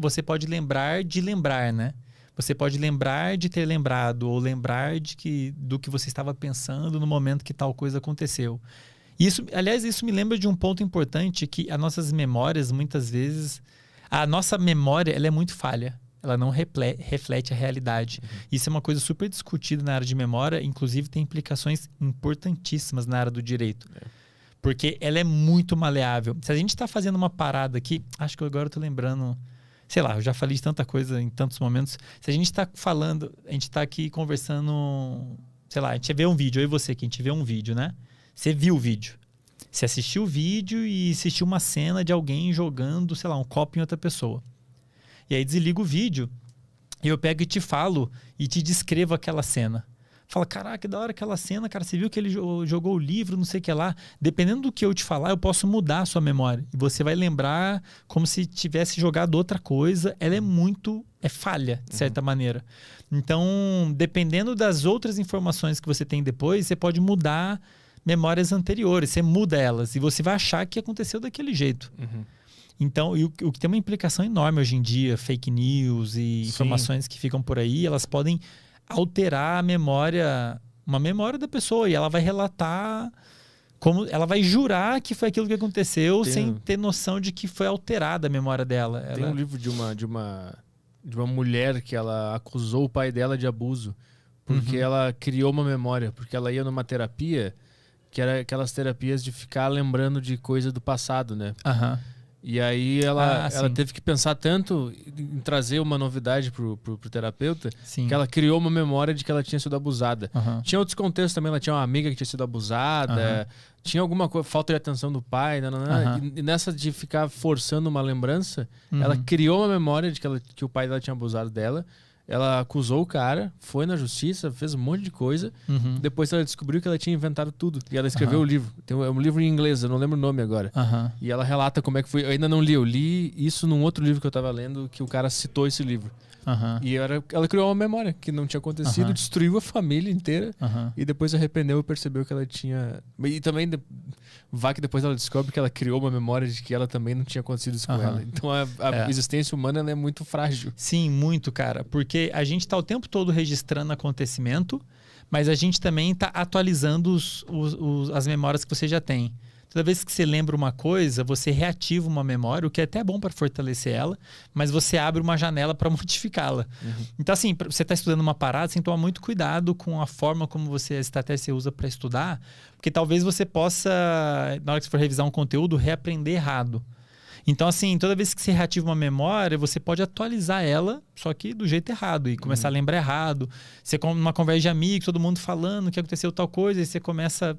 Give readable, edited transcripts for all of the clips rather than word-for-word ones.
você pode lembrar de lembrar, né? Você pode lembrar de ter lembrado ou lembrar do que você estava pensando no momento que tal coisa aconteceu. Aliás, isso me lembra de um ponto importante, que as nossas memórias, muitas vezes, a nossa memória, ela é muito falha. Ela não reflete a realidade. Isso é uma coisa super discutida na área de memória, inclusive tem implicações importantíssimas na área do direito. Porque ela é muito maleável. Se a gente está fazendo uma parada aqui, acho que agora eu estou lembrando, sei lá, eu já falei de tanta coisa em tantos momentos. Se a gente está falando, a gente está aqui conversando, sei lá, a gente vê um vídeo, eu e você, que a gente vê um vídeo, né? Você viu o vídeo. Você assistiu o vídeo e assistiu uma cena de alguém jogando, sei lá, um copo em outra pessoa. E aí desliga o vídeo e eu pego e te falo e te descrevo aquela cena. Fala, caraca, que da hora aquela cena, cara, você viu que ele jogou o livro, não sei o que lá. Dependendo do que eu te falar, eu posso mudar a sua memória. E você vai lembrar como se tivesse jogado outra coisa. Ela é falha, de certa maneira. Então, dependendo das outras informações que você tem depois, você pode mudar memórias anteriores. Você muda elas e você vai achar que aconteceu daquele jeito. Então, o que tem uma implicação enorme hoje em dia, fake news e informações que ficam por aí, elas podem alterar uma memória da pessoa, e ela vai relatar ela vai jurar que foi aquilo que aconteceu sem ter noção de que foi alterada a memória dela. Tem um livro de uma mulher que ela acusou o pai dela de abuso porque ela criou uma memória, porque ela ia numa terapia que era aquelas terapias de ficar lembrando de coisa do passado, né? E aí ela teve que pensar tanto em trazer uma novidade pro terapeuta, que ela criou uma memória de que ela tinha sido abusada. Tinha outros contextos também, ela tinha uma amiga que tinha sido abusada, tinha alguma falta de atenção do pai, e nessa de ficar forçando uma lembrança, ela criou uma memória de que o pai dela tinha abusado dela. Ela acusou o cara, foi na justiça, fez um monte de coisa. Depois ela descobriu que ela tinha inventado tudo. E ela escreveu o livro. É um livro em inglês, eu não lembro o nome agora. E ela relata como é que foi. Eu ainda não li, eu li isso num outro livro que eu tava lendo, que o cara citou esse livro. E ela criou uma memória que não tinha acontecido, destruiu a família inteira. E depois arrependeu e percebeu que ela tinha... E também vai que depois ela descobre que ela criou uma memória de que ela também não tinha acontecido isso com ela. Então a existência humana, ela é muito frágil. Sim, muito, cara. Porque a gente tá o tempo todo registrando acontecimento, mas a gente também tá atualizando as memórias que você já tem. Toda vez que você lembra uma coisa, você reativa uma memória, o que é até bom para fortalecer ela, mas você abre uma janela para modificá-la. Então, assim, você está estudando uma parada, você tem que tomar muito cuidado com a forma como a estratégia você usa para estudar, porque talvez você possa, na hora que você for revisar um conteúdo, reaprender errado. Então, assim, toda vez que você reativa uma memória, você pode atualizar ela, só que do jeito errado, e começar a lembrar errado. Você, numa conversa de amigos, todo mundo falando que aconteceu tal coisa, e você começa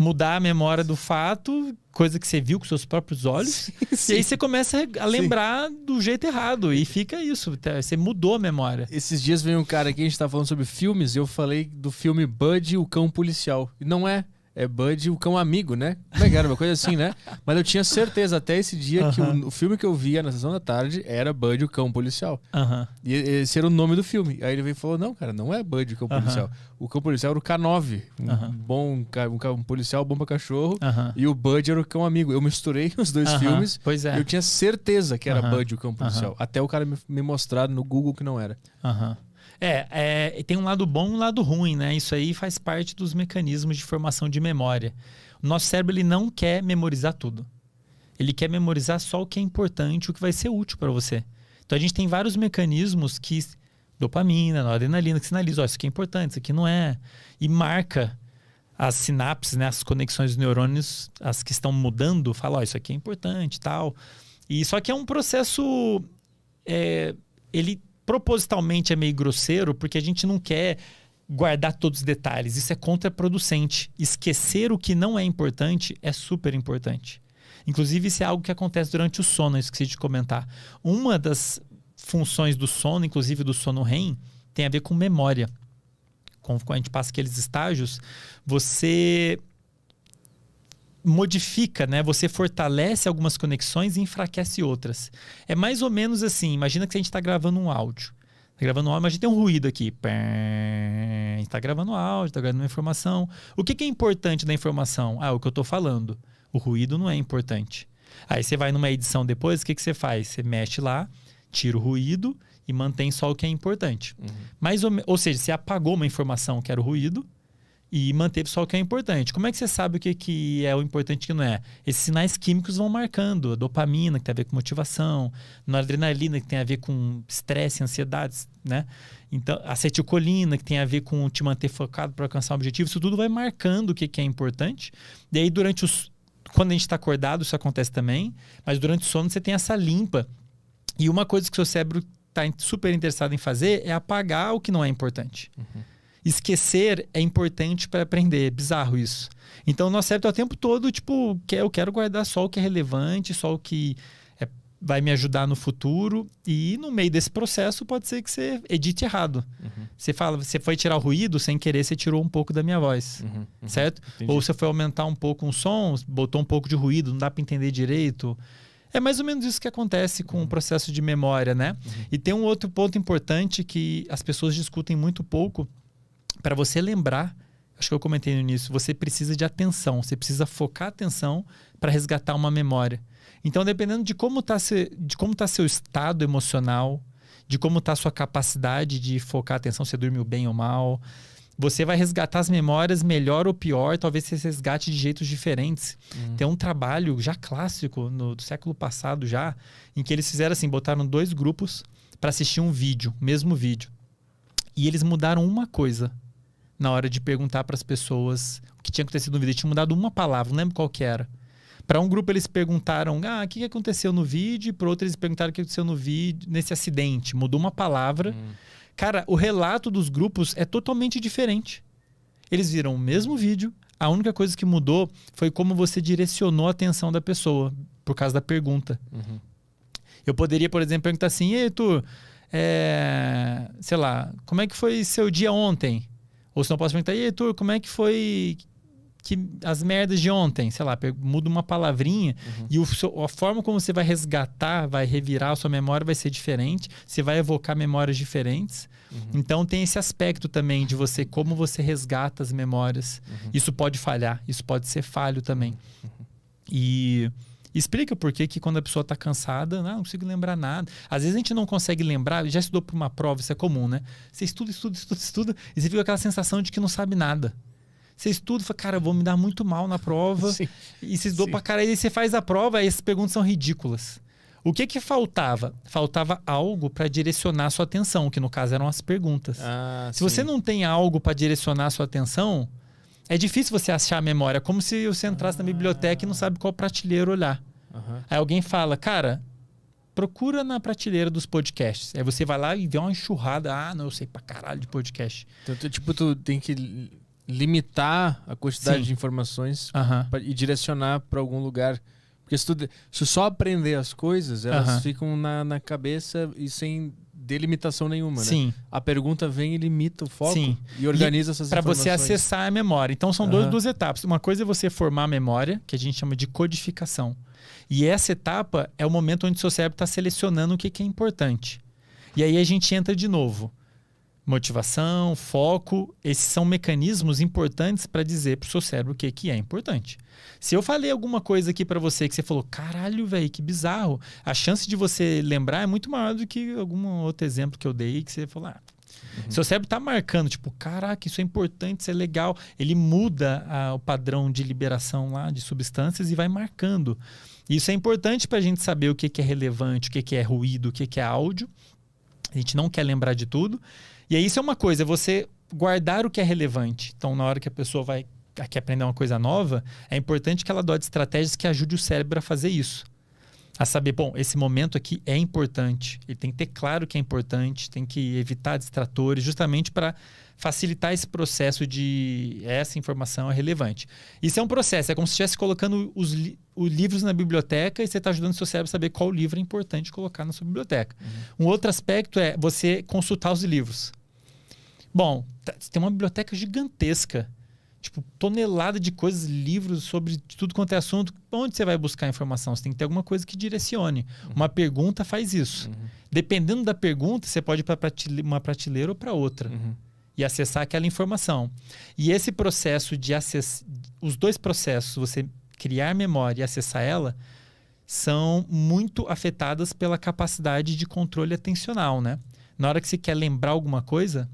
mudar a memória do fato, coisa que você viu com seus próprios olhos, e aí você começa a lembrar do jeito errado, e fica isso, você mudou a memória. Esses dias veio um cara aqui, a gente tava falando sobre filmes, e eu falei do filme Bud, o Cão Policial. E não é Bud, o Cão Amigo, né? Como é que era? Uma coisa assim, né? Mas eu tinha certeza até esse dia que o filme que eu via na sessão da tarde era Bud, o Cão Policial. E esse era o nome do filme. Aí ele veio e falou, não, cara, não é Bud, o Cão Policial. O Cão Policial era o K9, um policial bom pra cachorro, e o Bud era o Cão Amigo. Eu misturei os dois filmes e eu tinha certeza que era Bud, o Cão Policial. Até o cara me mostrar no Google que não era. Tem um lado bom e um lado ruim, né? Isso aí faz parte dos mecanismos de formação de memória. O nosso cérebro, ele não quer memorizar tudo. Ele quer memorizar só o que é importante, o que vai ser útil para você. Então a gente tem vários mecanismos que... Dopamina, noradrenalina, que sinaliza, isso aqui é importante, isso aqui não é. E marca as sinapses, né? As conexões dos neurônios, as que estão mudando, fala, isso aqui é importante e tal. E só que é um processo... ele propositalmente é meio grosseiro, porque a gente não quer guardar todos os detalhes. Isso é contraproducente. Esquecer o que não é importante é super importante. Inclusive, isso é algo que acontece durante o sono, eu esqueci de comentar. Uma das funções do sono, inclusive do sono REM, tem a ver com memória. Quando a gente passa aqueles estágios, você modifica, né? Você fortalece algumas conexões e enfraquece outras. É mais ou menos assim, imagina que a gente está gravando um áudio. Está gravando um áudio, mas a gente tem um ruído aqui. A gente está gravando um áudio, está gravando uma informação. O que é importante da informação? O que eu estou falando. O ruído não é importante. Aí você vai numa edição depois, o que você faz? Você mexe lá, tira o ruído e mantém só o que é importante. Ou seja, você apagou uma informação que era o ruído e manteve só o que é importante. Como é que você sabe o que é o importante e o que não é? Esses sinais químicos vão marcando. A dopamina, que tem a ver com motivação, noradrenalina, que tem a ver com estresse, ansiedades, né? Então, acetilcolina, que tem a ver com te manter focado para alcançar um objetivo. Isso tudo vai marcando o que é importante. E aí, quando a gente está acordado, isso acontece também. Mas durante o sono, você tem essa limpa. E uma coisa que o seu cérebro está super interessado em fazer é apagar o que não é importante. Esquecer é importante para aprender. É bizarro isso. Então, o nosso cérebro está o tempo todo, tipo, eu quero guardar só o que é relevante, só o que vai me ajudar no futuro. E no meio desse processo, pode ser que você edite errado. Você foi tirar o ruído, sem querer, você tirou um pouco da minha voz. Certo? Entendi. Ou você foi aumentar um pouco um som, botou um pouco de ruído, não dá para entender direito. É mais ou menos isso que acontece com o processo de memória, né? E tem um outro ponto importante que as pessoas discutem muito pouco. Para você lembrar, acho que eu comentei no início, você precisa de atenção. Você precisa focar a atenção para resgatar uma memória. Então, dependendo de como está seu estado emocional, de como está a sua capacidade de focar a atenção, se você dormiu bem ou mal, você vai resgatar as memórias melhor ou pior, talvez você resgate de jeitos diferentes. Tem um trabalho já clássico do século passado já, em que eles fizeram assim, botaram 2 grupos para assistir um vídeo, mesmo vídeo. E eles mudaram uma coisa na hora de perguntar para as pessoas o que tinha acontecido no vídeo. Eles tinham mudado uma palavra, não lembro qual que era. Para um grupo eles perguntaram, o que aconteceu no vídeo? E para outro eles perguntaram o que aconteceu no vídeo, nesse acidente. Mudou uma palavra. Cara, o relato dos grupos é totalmente diferente. Eles viram o mesmo vídeo, a única coisa que mudou foi como você direcionou a atenção da pessoa, por causa da pergunta. Eu poderia, por exemplo, perguntar assim, ei, Heitor, sei lá, como é que foi seu dia ontem? Ou se não posso perguntar, ei, Heitor, como é que foi as merdas de ontem? Sei lá, muda uma palavrinha e a forma como você vai resgatar, vai revirar a sua memória vai ser diferente, você vai evocar memórias diferentes. Então tem esse aspecto também de como você resgata as memórias. Isso pode falhar, isso pode ser falho também. E explica por que quando a pessoa está cansada, não consigo lembrar nada. Às vezes a gente não consegue lembrar, já estudou para uma prova, isso é comum, né? Você estuda, e você fica com aquela sensação de que não sabe nada. Você estuda e fala, cara, eu vou me dar muito mal na prova. Sim. E você estudou pra caralho, e você faz a prova, e essas perguntas são ridículas. O que faltava? Faltava algo para direcionar a sua atenção, que no caso eram as perguntas. Se você não tem algo para direcionar a sua atenção, é difícil você achar a memória. Como se você entrasse na biblioteca e não sabe qual prateleira olhar. Aí alguém fala, cara, procura na prateleira dos podcasts. Aí você vai lá e vê uma enxurrada. Não, eu sei pra caralho de podcast. Então, tu tem que limitar a quantidade de informações e direcionar para algum lugar. Porque se só aprender as coisas, elas ficam na cabeça e sem delimitação nenhuma, né? A pergunta vem e limita o foco e organiza essas informações. Para você acessar a memória. Então são duas etapas. Uma coisa é você formar a memória, que a gente chama de codificação. E essa etapa é o momento onde o seu cérebro está selecionando o que é importante. E aí a gente entra de novo. Motivação, foco, esses são mecanismos importantes para dizer para o seu cérebro o que é importante. Se eu falei alguma coisa aqui para você que você falou, caralho, velho, que bizarro, a chance de você lembrar é muito maior do que algum outro exemplo que eu dei que você falou, seu cérebro está marcando, tipo, caraca, isso é importante, isso é legal. Ele muda o padrão de liberação lá de substâncias e vai marcando. Isso é importante para a gente saber o que é relevante, o que é ruído, o que é áudio. A gente não quer lembrar de tudo. E aí isso é uma coisa, é você guardar o que é relevante. Então, na hora que a pessoa quer aprender uma coisa nova, é importante que ela adote estratégias que ajudem o cérebro a fazer isso. A saber, bom, esse momento aqui é importante. Ele tem que ter claro que é importante, tem que evitar distratores, justamente para facilitar esse processo de essa informação é relevante. Isso é um processo, é como se estivesse colocando os livros na biblioteca e você está ajudando o seu cérebro a saber qual livro é importante colocar na sua biblioteca. Um outro aspecto é você consultar os livros. Bom, você tem uma biblioteca gigantesca, tipo, tonelada de coisas, livros sobre tudo quanto é assunto. Onde você vai buscar informação? Você tem que ter alguma coisa que direcione. Uma pergunta faz isso. Dependendo da pergunta, você pode ir para uma prateleira ou para outra. E acessar aquela informação. E esse processo de acessar... Os dois processos, você criar memória e acessar ela, são muito afetadas pela capacidade de controle atencional, né? Na hora que você quer lembrar alguma coisa,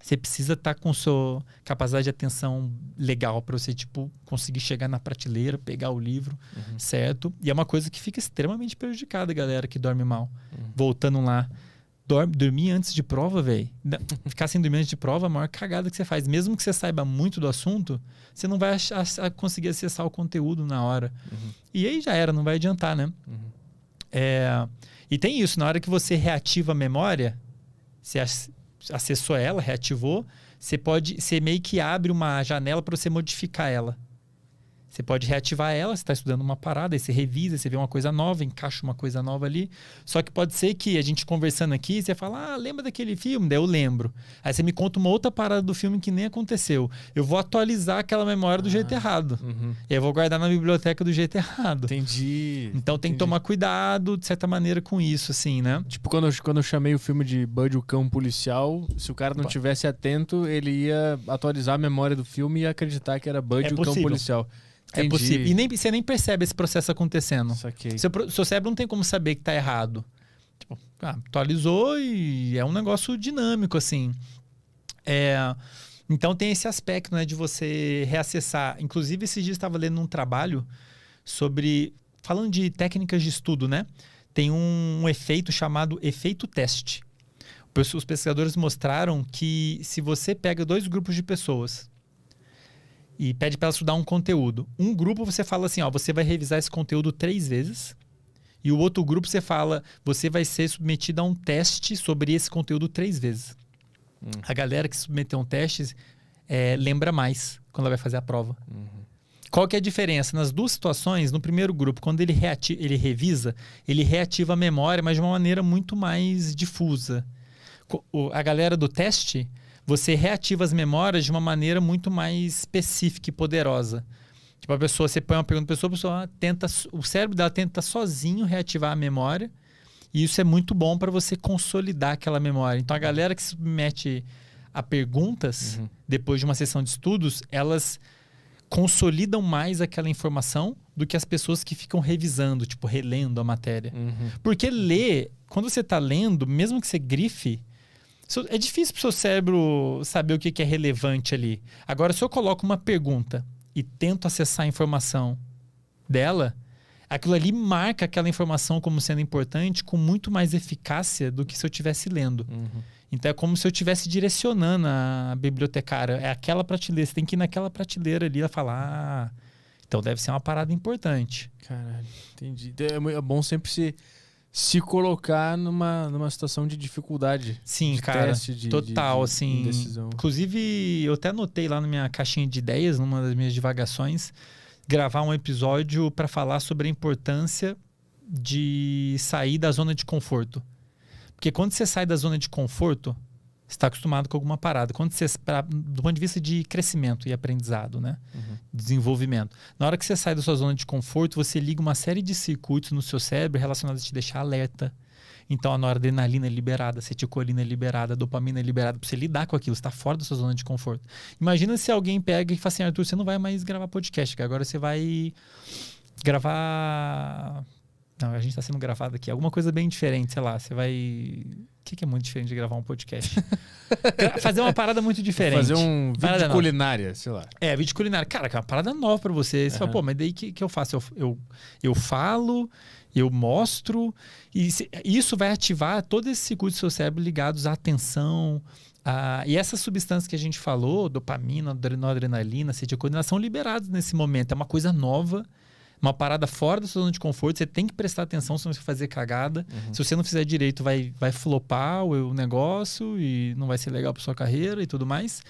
você precisa estar com sua capacidade de atenção legal para você, tipo, conseguir chegar na prateleira, pegar o livro, certo? E é uma coisa que fica extremamente prejudicada, galera que dorme mal. Voltando lá, dormir antes de prova, velho. Ficar sem dormir antes de prova é a maior cagada que você faz. Mesmo que você saiba muito do assunto, você não vai conseguir acessar o conteúdo na hora. E aí já era, não vai adiantar, né? E tem isso, na hora que você reativa a memória, você acessou ela, reativou, você meio que abre uma janela para você modificar ela. Você pode reativar ela, você está estudando uma parada, aí você revisa, você vê uma coisa nova, encaixa uma coisa nova ali. Só que pode ser que a gente conversando aqui, você fala, lembra daquele filme? Daí eu lembro. Aí você me conta uma outra parada do filme que nem aconteceu. Eu vou atualizar aquela memória do jeito errado. E aí eu vou guardar na biblioteca do jeito errado. Entendi. Então tem que tomar cuidado, de certa maneira, com isso, assim, né? Tipo, quando eu chamei o filme de Bud, o Cão Policial, se o cara não tivesse atento, ele ia atualizar a memória do filme e ia acreditar que era Bud, o Cão Policial. É possível. E você nem percebe esse processo acontecendo. Saquei. Seu cérebro não tem como saber que tá errado. Tipo, atualizou e é um negócio dinâmico, assim. Então tem esse aspecto, né, de você reacessar. Inclusive, esses dias eu estava lendo um trabalho falando de técnicas de estudo, né? Tem um efeito chamado efeito teste. Os pesquisadores mostraram que se você pega 2 grupos de pessoas e pede para ela estudar um conteúdo. Um grupo você fala assim, você vai revisar esse conteúdo 3 vezes. E o outro grupo você fala, você vai ser submetido a um teste sobre esse conteúdo 3 vezes. A galera que submeteu um teste lembra mais quando ela vai fazer a prova. Qual que é a diferença? Nas 2 situações, no primeiro grupo, quando ele revisa, ele reativa a memória, mas de uma maneira muito mais difusa. A galera do teste, você reativa as memórias de uma maneira muito mais específica e poderosa. Tipo, você põe uma pergunta para a pessoa o cérebro dela tenta sozinho reativar a memória, e isso é muito bom para você consolidar aquela memória. Então, a galera que se submete a perguntas, depois de uma sessão de estudos, elas consolidam mais aquela informação do que as pessoas que ficam revisando, tipo, relendo a matéria. Porque quando você está lendo, mesmo que você grife, é difícil para o seu cérebro saber o que é relevante ali. Agora, se eu coloco uma pergunta e tento acessar a informação dela, aquilo ali marca aquela informação como sendo importante com muito mais eficácia do que se eu estivesse lendo. Então, é como se eu estivesse direcionando a bibliotecária. É aquela prateleira, você tem que ir naquela prateleira ali e falar, então deve ser uma parada importante. Caralho, entendi. É bom sempre se colocar numa situação de dificuldade. Sim, de cara, teste, total, assim. Decisão. Inclusive, eu até anotei lá na minha caixinha de ideias, numa das minhas divagações, gravar um episódio para falar sobre a importância de sair da zona de conforto. Porque quando você sai da zona de conforto, você está acostumado com alguma parada. Quando você, do ponto de vista de crescimento e aprendizado, né? Desenvolvimento. Na hora que você sai da sua zona de conforto, você liga uma série de circuitos no seu cérebro relacionados a te deixar alerta. Então, a noradrenalina é liberada, a acetilcolina é liberada, a dopamina é liberada para você lidar com aquilo. Você está fora da sua zona de conforto. Imagina se alguém pega e fala assim, Arthur, você não vai mais gravar podcast, agora você vai gravar... Não, a gente está sendo gravado aqui. Alguma coisa bem diferente, sei lá. Você vai... O que é muito diferente de gravar um podcast? Fazer uma parada muito diferente. Fazer um vídeo de culinária, sei lá. Vídeo de culinária. Cara, que é uma parada nova pra você. Você fala, pô, mas daí que eu faço? Eu falo, eu mostro. E isso vai ativar todos esses circuitos do seu cérebro ligados à atenção. E essas substâncias que a gente falou, dopamina, noradrenalina, acetilcolina, são liberadas nesse momento. É uma coisa nova. Uma parada fora da sua zona de conforto, você tem que prestar atenção se você fazer cagada. Se você não fizer direito, vai flopar o negócio e não vai ser legal para sua carreira e tudo mais.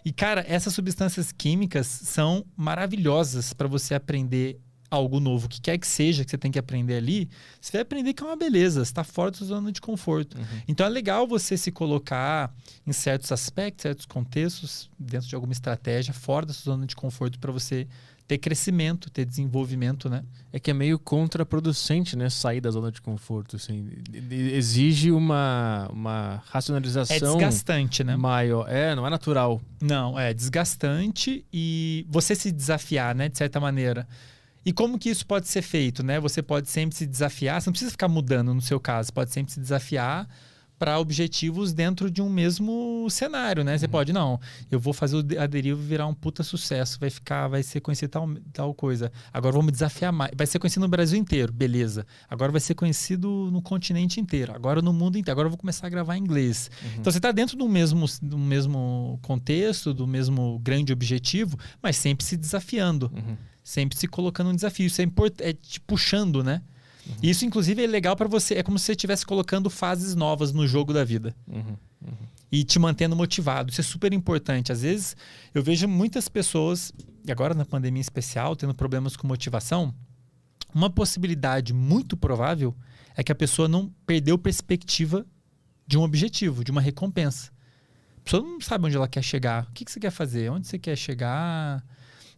E, cara, essas substâncias químicas são maravilhosas para você aprender algo novo. O que quer que seja que você tem que aprender ali, você vai aprender que é uma beleza, você está fora da sua zona de conforto. Então, é legal você se colocar em certos aspectos, certos contextos, dentro de alguma estratégia, fora da sua zona de conforto para você ter crescimento, ter desenvolvimento, né? É que é meio contraproducente, né? Sair da zona de conforto, assim. Exige uma racionalização... É desgastante, né? Maior. Não é natural. Não, é desgastante e você se desafiar, né? De certa maneira. E como que isso pode ser feito, né? Você pode sempre se desafiar, você não precisa ficar mudando no seu caso, pode sempre se desafiar para objetivos dentro de um mesmo cenário, né? Você pode, não, eu vou fazer a deriva virar um puta sucesso, vai ser conhecido tal coisa. Agora vou me desafiar mais. Vai ser conhecido no Brasil inteiro, beleza. Agora vai ser conhecido no continente inteiro, agora no mundo inteiro. Agora eu vou começar a gravar em inglês. Então você está dentro do mesmo contexto, do mesmo grande objetivo, mas sempre se desafiando. Sempre se colocando um desafio. Isso é te puxando, né? Isso, inclusive, é legal para você. É como se você estivesse colocando fases novas no jogo da vida. E te mantendo motivado. Isso é super importante. Às vezes, eu vejo muitas pessoas, e agora na pandemia em especial, tendo problemas com motivação. Uma possibilidade muito provável é que a pessoa não perdeu perspectiva de um objetivo, de uma recompensa. A pessoa não sabe onde ela quer chegar. O que você quer fazer? Onde você quer chegar?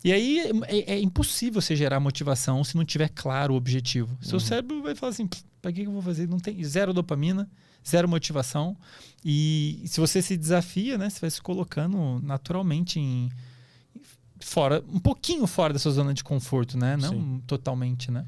E aí é impossível você gerar motivação se não tiver claro o objetivo. Seu cérebro vai falar assim, para que eu vou fazer? Não tem zero dopamina, zero motivação. E se você se desafia, né, você vai se colocando naturalmente um pouquinho fora da sua zona de conforto, né? Não totalmente, né?